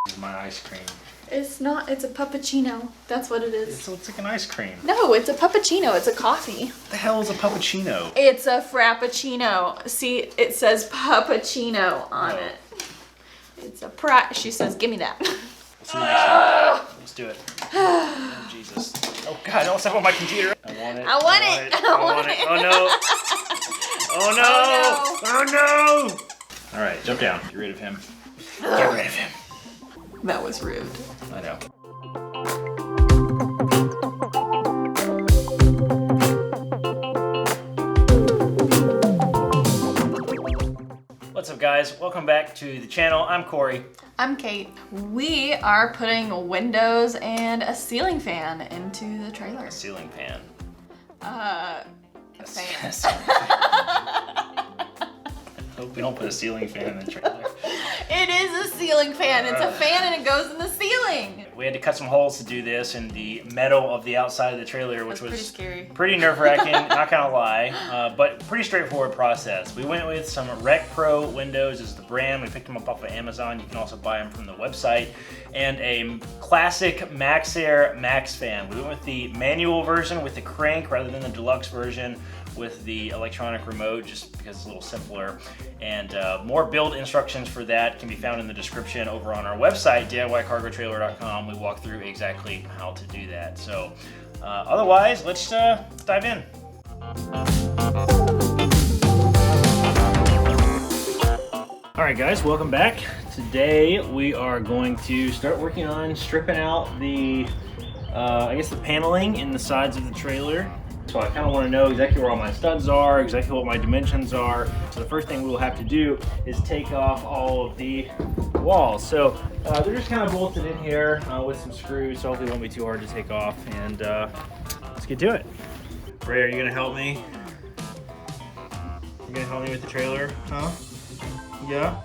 This is my ice cream. It's not, it's a puppuccino. That's what it is. It looks like an ice cream. No, it's a puppuccino. It's a coffee. What the hell is a puppuccino? It's a frappuccino. See, it says puppuccino on it. It's a she says, give me that. Let's do it. Oh, Jesus. Oh, God, don't step on my computer. I want it. I want it. I want it. Oh, no. Oh, no. Oh, no. All right, jump down. Get rid of him. Get rid of him. That was rude. I know. What's up, guys? Welcome back to the channel. I'm Corey. I'm Kate. We are putting windows and a ceiling fan into the trailer. A ceiling fan. A fan. I hope we don't put a ceiling fan in the trailer. It is a ceiling fan. It's a fan and it goes in the ceiling. We had to cut some holes to do this in the metal of the outside of the trailer, which was pretty scary. Pretty nerve-wracking, not gonna lie, but pretty straightforward process. We went with some Rec Pro windows is the brand. We picked them up off of Amazon. You can also buy them from the website. And a classic Maxxair Maxfan. We went with the manual version with the crank rather than the deluxe version with the electronic remote, just because it's a little simpler. And more build instructions for that can be found in the description over on our website, DIYcargotrailer.com. We walk through exactly how to do that. So otherwise, let's dive in. All right, guys, welcome back. Today we are going to start working on stripping out the, I guess the paneling in the sides of the trailer. So I kind of want to know exactly where all my studs are, exactly what my dimensions are. So the first thing we will have to do is take off all of the walls. So they're just kind of bolted in here with some screws, so hopefully it won't be too hard to take off. And let's get to it. Ray, are you going to help me? You going to help me with the trailer? Huh? Yeah?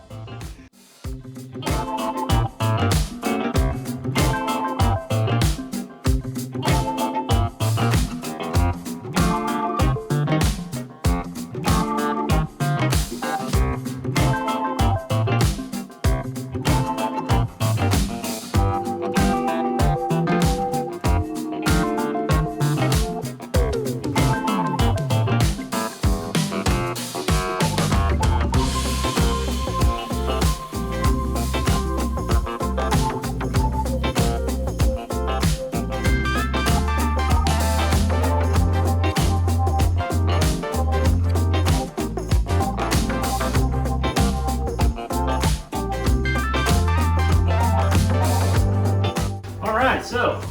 So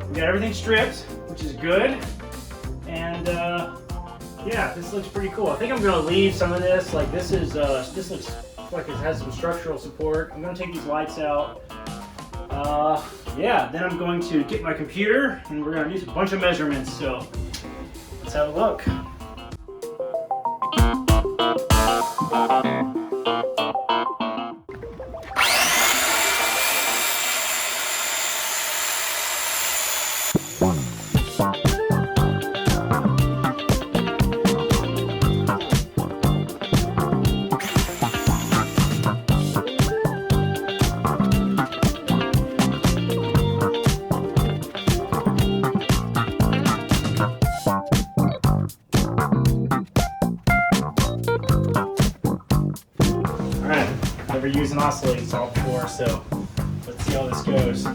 we got everything stripped, which is good, and yeah, this looks pretty cool. I think I'm gonna leave some of this. Like this looks like it has some structural support. I'm gonna take these lights out. Yeah, then I'm going to get my computer and we're gonna do a bunch of measurements. So let's have a look. Never used an oscillating saw before, so let's see how this goes.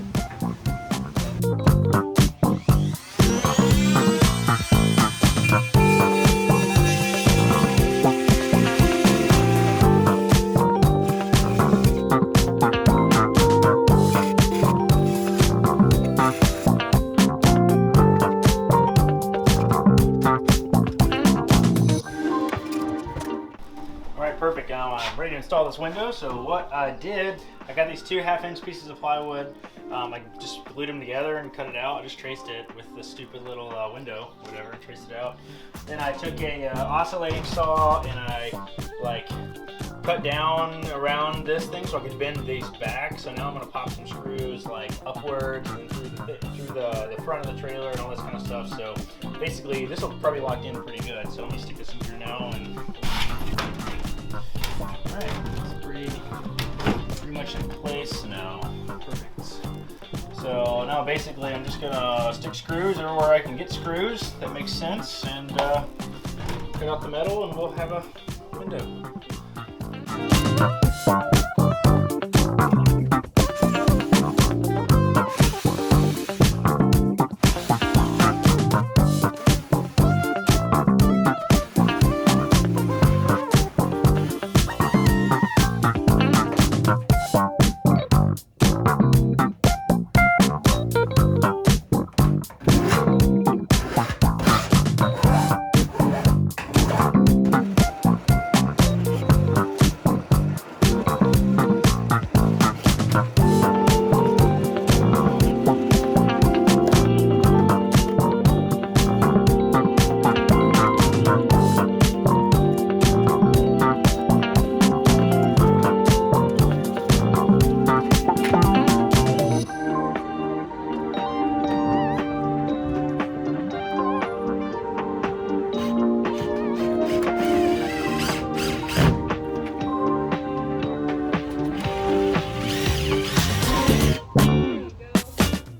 Perfect. Now I'm ready to install this window. So what I did, I got these 2 1/2-inch pieces of plywood. I just glued them together and cut it out. I just traced it with the stupid little window, whatever, traced it out. Then I took a oscillating saw and I cut down around this thing so I could bend these back. So now I'm gonna pop some screws like upwards and through the front of the trailer and all this kind of stuff. So basically this will probably lock in pretty good. So let me stick this in here now and alright, it's pretty much in place now. basically I'm just gonna stick screws everywhere I can get screws that makes sense, and cut out the metal, and we'll have a window.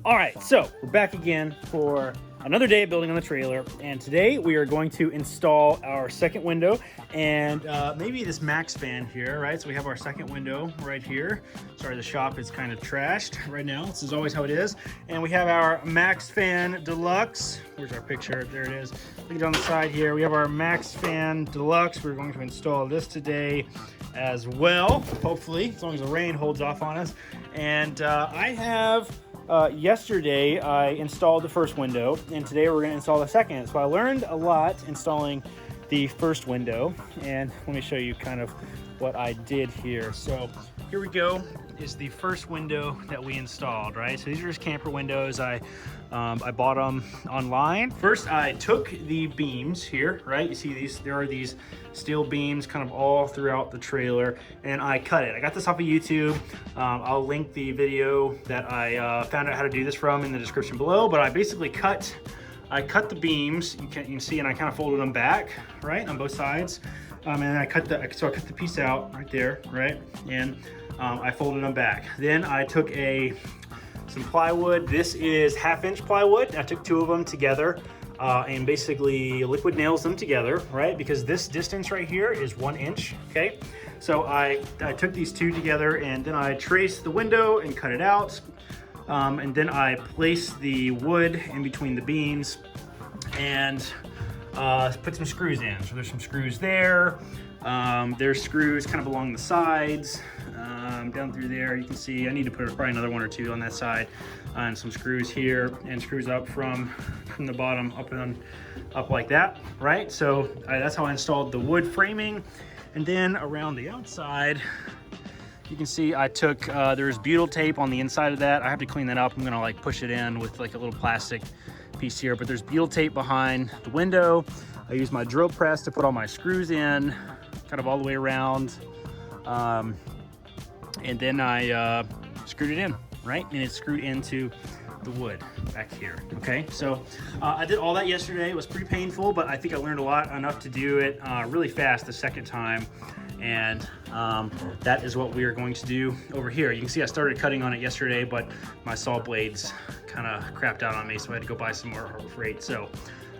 All right, so we're back again for another day of building on the trailer, and today we are going to install our second window and maybe this Maxfan here, right? So we have our second window right here. Sorry, the shop is kind of trashed right now. This is always how it is. And we have our Maxfan Deluxe. Where's our picture? There it is. Look at it on the side here. We have our Maxfan Deluxe. We're going to install this today as well, hopefully, as long as the rain holds off on us. And I have... yesterday I installed the first window, and today we're going to install the second. So I learned a lot installing the first window, and let me show you kind of what I did here. So here we go, is the first window that we installed, right? So these are just camper windows. I bought them online. First, I took the beams here, right? You see these, there are these steel beams kind of all throughout the trailer, and I cut it. I got this off of YouTube. I'll link the video that I found out how to do this from in the description below, but I basically cut the beams, you can see, and I kind of folded them back, right, on both sides. And I cut the piece out right there, right? And I folded them back. Then I took some plywood. This is 1/2-inch plywood. I took 2 of them together and basically liquid nails them together, right? Because this distance right here is 1 inch, okay? So I took these 2 together, and then I traced the window and cut it out. And then I placed the wood in between the beams and put some screws in. So there's some screws there. There's screws kind of along the sides, down through there. You can see I need to put probably another 1 or 2 on that side, and some screws here, and screws up from the bottom up like that, right? So that's how I installed the wood framing. And then around the outside, you can see I took, there's butyl tape on the inside of that. I have to clean that up. I'm gonna like push it in with like a little plastic piece here, but there's butyl tape behind the window. I used my drill press to put all my screws in, kind of all the way around. And then I screwed it in, right? And it's screwed into the wood back here, okay? So I did all that yesterday. It was pretty painful, but I think I learned enough to do it really fast the second time. And that is what we are going to do over here. You can see I started cutting on it yesterday, but my saw blades kind of crapped out on me, so I had to go buy some more Harbor Freight. So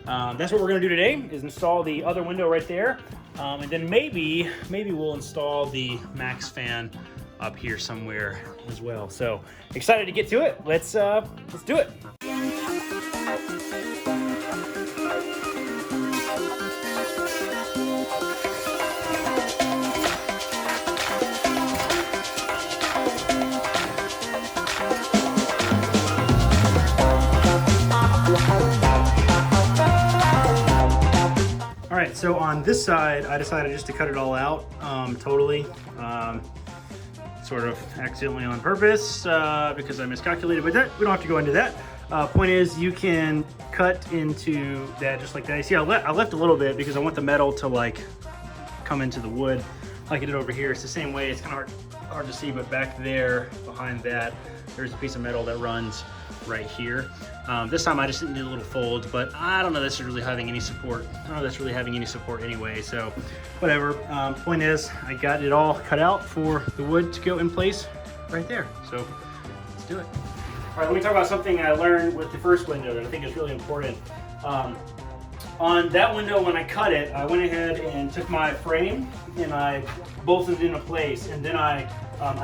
that's what we're gonna do today, is install the other window right there. And then maybe we'll install the Maxfan up here somewhere as well. So excited to get to it. Let's do it. All right, so on this side, I decided just to cut it all out totally, sort of accidentally on purpose because I miscalculated, but we don't have to go into that. Point is, you can cut into that just like that. You see, I left a little bit because I want the metal to like come into the wood like I did over here. It's the same way. It's kind of hard to see, but back there behind that, there's a piece of metal that runs right here. This time I just did a little fold, but I don't know this is really having any support. I don't know that's really having any support anyway, so whatever. Point is, I got it all cut out for the wood to go in place right there. So let's do it. All right, let me talk about something I learned with the first window that I think is really important. On that window, when I cut it, I went ahead and took my frame and I bolted it into place, and then I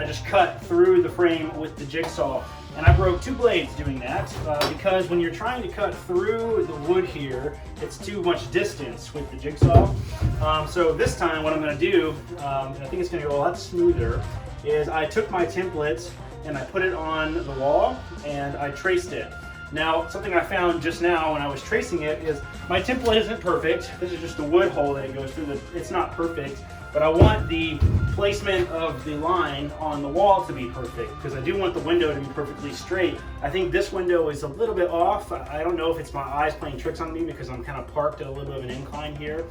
just cut through the frame with the jigsaw. And I broke 2 blades doing that because when you're trying to cut through the wood here, it's too much distance with the jigsaw. So this time what I'm going to do, and I think it's going to go a lot smoother, is I took my template and I put it on the wall and I traced it. Now, something I found just now when I was tracing it is my template isn't perfect. This is just the wood hole that it goes through. It's not perfect, but I want the placement of the line on the wall to be perfect because I do want the window to be perfectly straight. I think this window is a little bit off. I don't know if it's my eyes playing tricks on me because I'm kind of parked at a little bit of an incline here,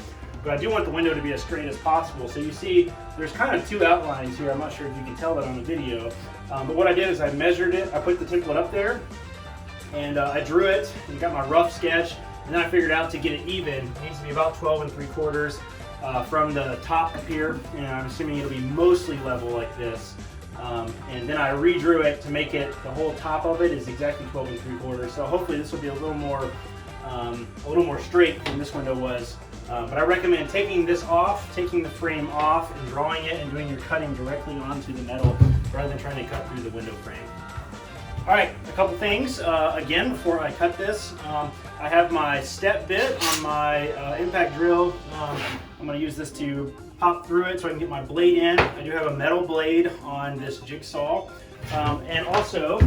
but I do want the window to be as straight as possible. So you see there's kind of 2 outlines here. I'm not sure if you can tell that on the video, but what I did is I measured it. I put the template up there and I drew it and got my rough sketch, and then I figured out to get it even, it needs to be about 12 3/4 from the top up here, and I'm assuming it'll be mostly level like this. And then I redrew it to make it, the whole top of it is exactly 12 3/4. So hopefully this will be a little more straight than this window was. But I recommend taking this off, taking the frame off, and drawing it and doing your cutting directly onto the metal rather than trying to cut through the window frame. All right, a couple things. Again, before I cut this, I have my step bit on my impact drill. I'm going to use this to pop through it so I can get my blade in. I do have a metal blade on this jigsaw. And also,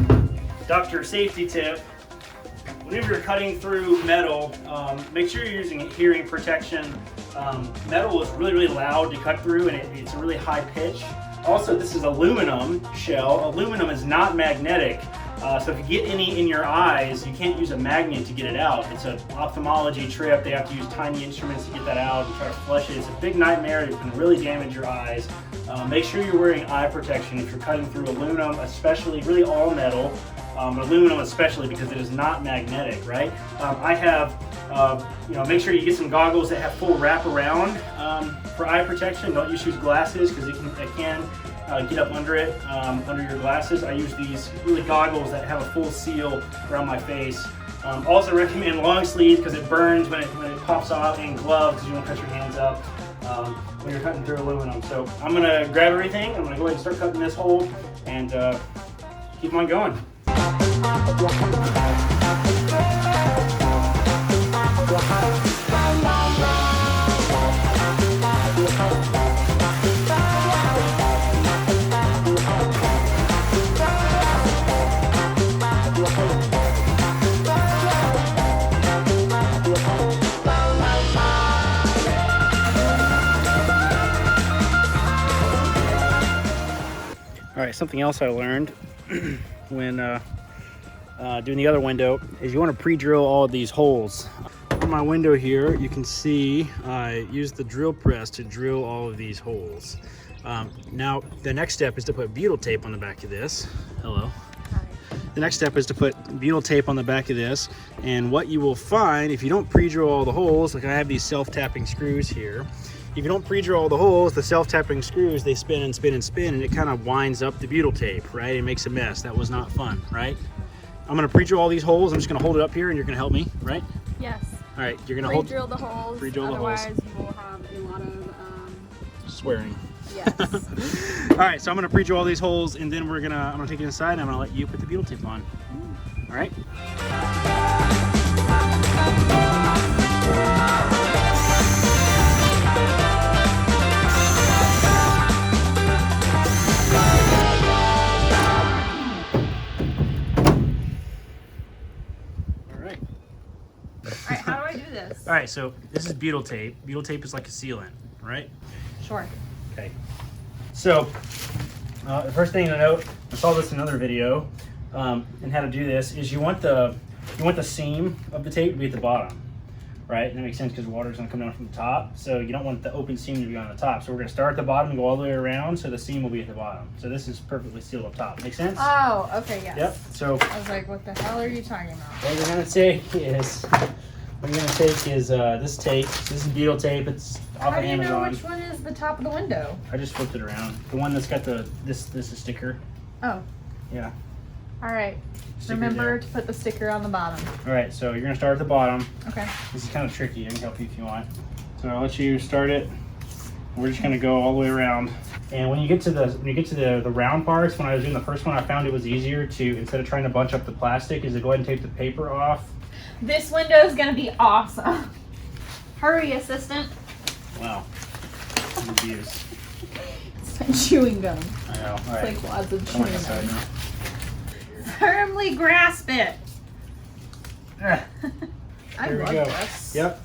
Dr. Safety tip, whenever you're cutting through metal, make sure you're using hearing protection. Metal is really, really loud to cut through, and it's a really high pitch. Also, this is aluminum shell. Aluminum is not magnetic. So if you get any in your eyes, you can't use a magnet to get it out. It's an ophthalmology trip. They have to use tiny instruments to get that out and try to flush it. It's a big nightmare. It can really damage your eyes. Make sure you're wearing eye protection if you're cutting through aluminum, especially, really all metal, aluminum especially because it is not magnetic, right? I have, make sure you get some goggles that have full wraparound for eye protection. Don't use glasses because it can get up under it, under your glasses. I use these really goggles that have a full seal around my face. Also recommend long sleeves because it burns when it pops off, and gloves because you don't cut your hands up when you're cutting through aluminum. So I'm going to grab everything. I'm going to go ahead and start cutting this hole and keep on going. All right, something else I learned when doing the other window is you want to pre-drill all of these holes. On my window here, you can see I used the drill press to drill all of these holes. Now, the next step is to put butyl tape on the back of this. Hello. Hi. The next step is to put butyl tape on the back of this, and what you will find if you don't pre-drill all the holes, like I have these self-tapping screws here, if you don't pre-drill all the holes, the self-tapping screws, they spin and spin and spin, and it kind of winds up the butyl tape, right? It makes a mess. That was not fun, right? I'm going to pre-drill all these holes. I'm just going to hold it up here, and you're going to help me, right? Yes. All right, you're going to pre-drill the holes. Pre-drill the holes. Otherwise, you will have a lot of swearing. Yes. All right, so I'm going to pre-drill all these holes, and then I'm going to take it inside, and I'm going to let you put the butyl tape on. All right? All right, so this is butyl tape. Butyl tape is like a sealant, right? Sure. Okay. So the first thing to note, I saw this in another video, and how to do this is you want the seam of the tape to be at the bottom, right? And that makes sense because water's gonna come down from the top, so you don't want the open seam to be on the top. So we're gonna start at the bottom and go all the way around, so the seam will be at the bottom. So this is perfectly sealed up top. Make sense? Oh, okay, yes. Yep. So I was like, what the hell are you talking about? What we're gonna take is this tape. This is butyl tape. It's off of Amazon. How do you know which one is the top of the window? I just flipped it around. The one that's got this is sticker. Oh. Yeah. All right. Sticker Remember there. to put the sticker on the bottom. All right, so you're gonna start at the bottom. Okay. This is kind of tricky. I can help you if you want. So I'll let you start it. We're just gonna go all the way around. And when you get to the round parts, when I was doing the first one, I found it was easier to, instead of trying to bunch up the plastic, is to go ahead and take the paper off. This window is gonna be awesome. Hurry, assistant. Wow. Abuse. It's like chewing gum. I know. All It's right. like lots of Come on chewing inside gum. now. Firmly grasp it. Ah, I Here we love go. this. Yep.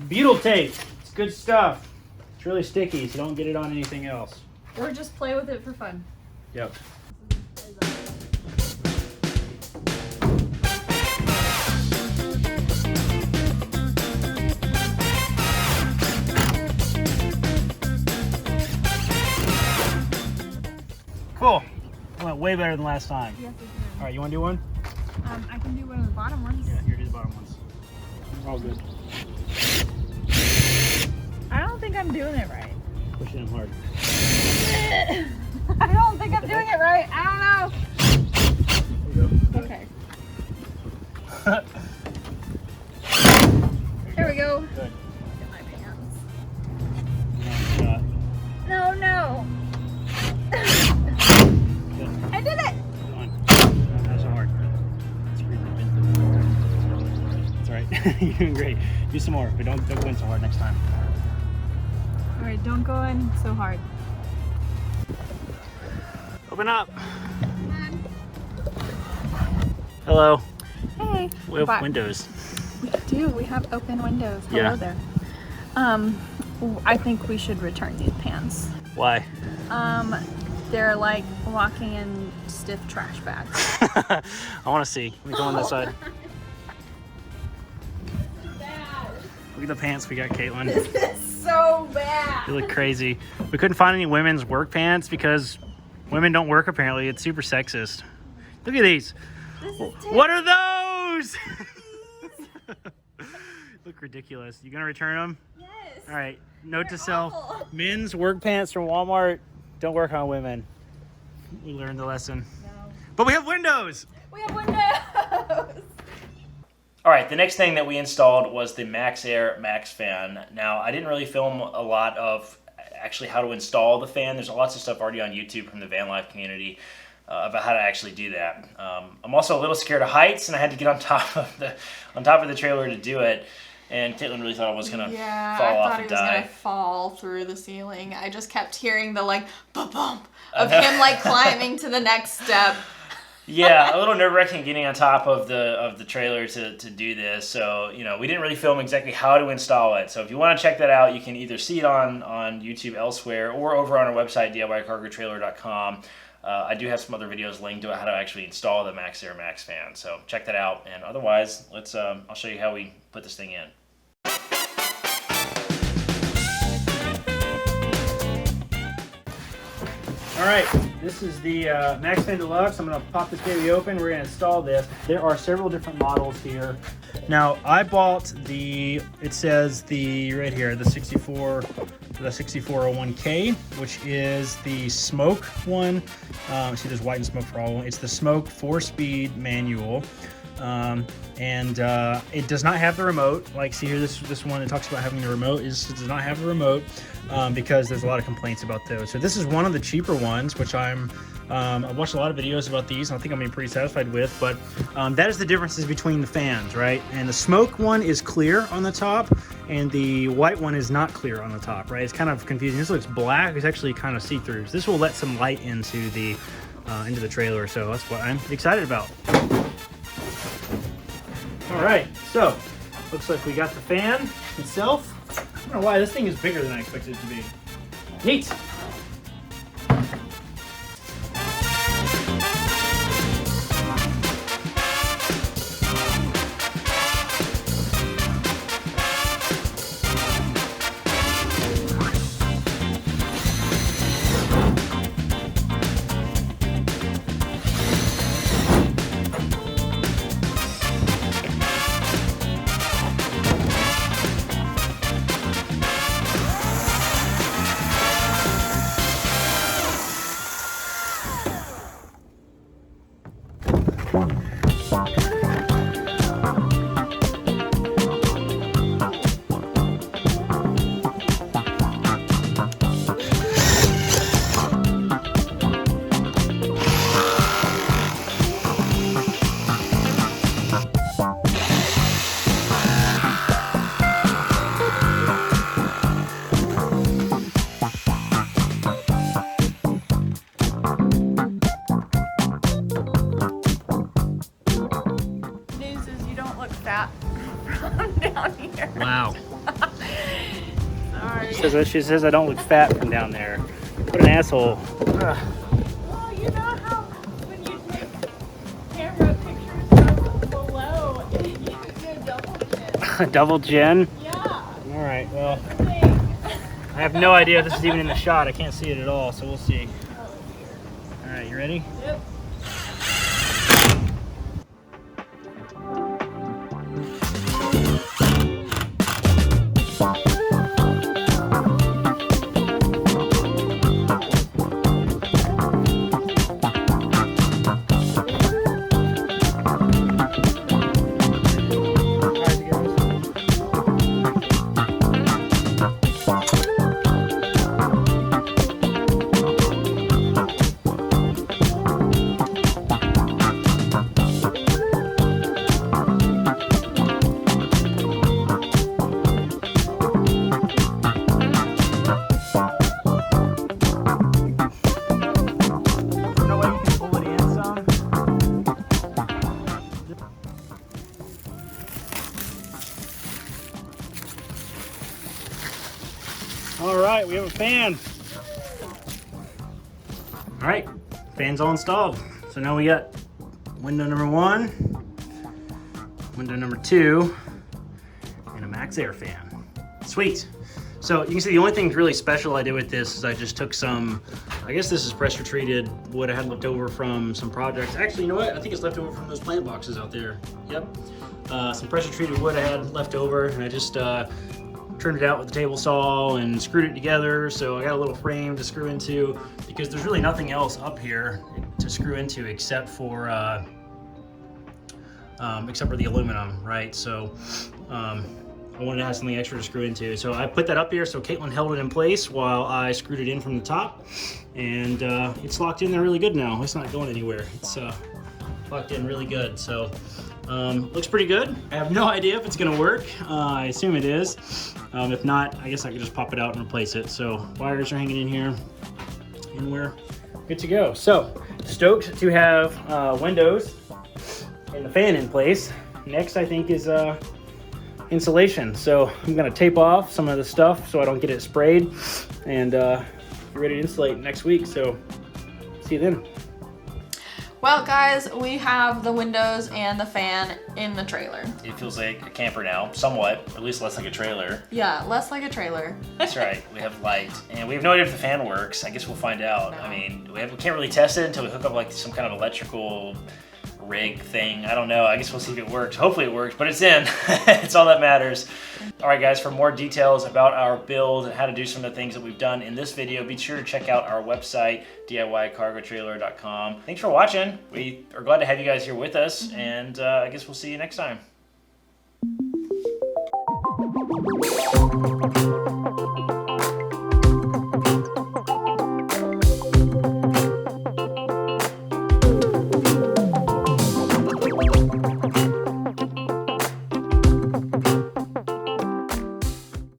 Butyl tape. It's good stuff. It's really sticky, so don't get it on anything else. Or just play with it for fun. Yep. Cool. Went way better than last time. Yes, All right, you want to do one? I can do one of the bottom ones. Yeah, here, do the bottom ones. All good. I don't think I'm doing it right. Push it in hard. I don't think I'm doing it right. I There you don't know. Okay. Here we go. Good. Get my pants. Shot. No, no. Good. I did it. Come on. Not so hard. It's pretty good. It's all right. You're doing great. Do some more, but don't go in so hard next time. All right, don't go in so hard. Open up. Hello. Hey. We have But- windows. We do. We have open windows. Hello Yeah. there. I think we should return these pants. Why? They're like walking in stiff trash bags. I want to see. Let me go on this side. Look at the pants we got, Caitlin. This is so bad. They look crazy. We couldn't find any women's work pants because women don't work apparently. It's super sexist. Look at these. What are those? Look ridiculous. You gonna return them? Yes. All right. Note They're to self: awful. men's work pants from Walmart don't work on women. We learned the lesson. No. But we have windows. We have windows. All right, the next thing that we installed was the Maxxair Maxfan. Now, I didn't really film a lot of actually how to install the fan. There's lots of stuff already on YouTube from the van life community about how to actually do that. I'm also a little scared of heights, and I had to get on top of the trailer to do it. And Caitlin really thought I was gonna fall off and die. I thought he was gonna fall through the ceiling. I just kept hearing the like bump of him like climbing to the next step. Yeah, a little nerve-wracking getting on top of the trailer to do this. So, you know, we didn't really film exactly how to install it. So if you want to check that out, you can either see it on YouTube elsewhere or over on our website, DIYcargotrailer.com. I do have some other videos linked to how to actually install the Maxxair Maxfan. So check that out. And otherwise, let's I'll show you how we put this thing in. All right, this is the Maxfan Deluxe. I'm gonna pop this baby open. We're gonna install this. There are several different models here. Now, I bought it says right here, the 6401K, which is the smoke one. See, there's white and smoke for all. It's the smoke 4-speed manual. It does not have the remote. Like, see here, this one, it talks about having the remote. It does not have the remote because there's a lot of complaints about those. So this is one of the cheaper ones, which I've watched a lot of videos about these, and I think I'm being pretty satisfied with. But that is the differences between the fans, right? And the smoke one is clear on the top, and the white one is not clear on the top, right? It's kind of confusing. This looks black. It's actually kind of see-through. So this will let some light into the trailer. So that's what I'm excited about. All right, so looks like we got the fan itself. I don't know why this thing is bigger than I expected it to be. Neat. Fat from down here. Wow. Sorry. She says I don't look fat from down there. What an asshole. Well, you know how when you take camera pictures from below, you do a double chin. Double chin? Yeah. All right, well, I have no idea if this is even in the shot. I can't see it at all, so we'll see. All right, you ready? Yep. All right, we have a fan. All right, fan's all installed. So now we got window number 1, window number 2, and a Maxxair fan. Sweet. So you can see the only thing really special I did with this is I just took some, I guess this is pressure treated wood I had left over from some projects. Actually, you know what? I think it's left over from those plant boxes out there. Yep. Some pressure treated wood I had left over, and I just turned it out with the table saw and screwed it together. So I got a little frame to screw into because there's really nothing else up here to screw into except for the aluminum, right? So I wanted to have something extra to screw into. So I put that up here so Caitlin held it in place while I screwed it in from the top, and it's locked in there really good now. It's not going anywhere. It's locked in really good. So looks pretty good. I have no idea if it's gonna work. I assume it is. If not, I guess I could just pop it out and replace it. So wires are hanging in here and we're good to go. So stoked to have windows and the fan in place. Next, I think, is insulation. So I'm gonna tape off some of the stuff so I don't get it sprayed, and be ready to insulate next week. So see you then. Well, guys, we have the windows and the fan in the trailer. It feels like a camper now, somewhat, or at least less like a trailer. Yeah, less like a trailer. That's right. We have light, and we have no idea if the fan works. I guess we'll find out. No. I mean, we can't really test it until we hook up like some kind of electrical rig thing. I don't know. I guess we'll see if it works. Hopefully it works, but it's in. It's all that matters. All right, guys, for more details about our build and how to do some of the things that we've done in this video, be sure to check out our website, DIYcargotrailer.com. Thanks for watching. We are glad to have you guys here with us, and I guess we'll see you next time.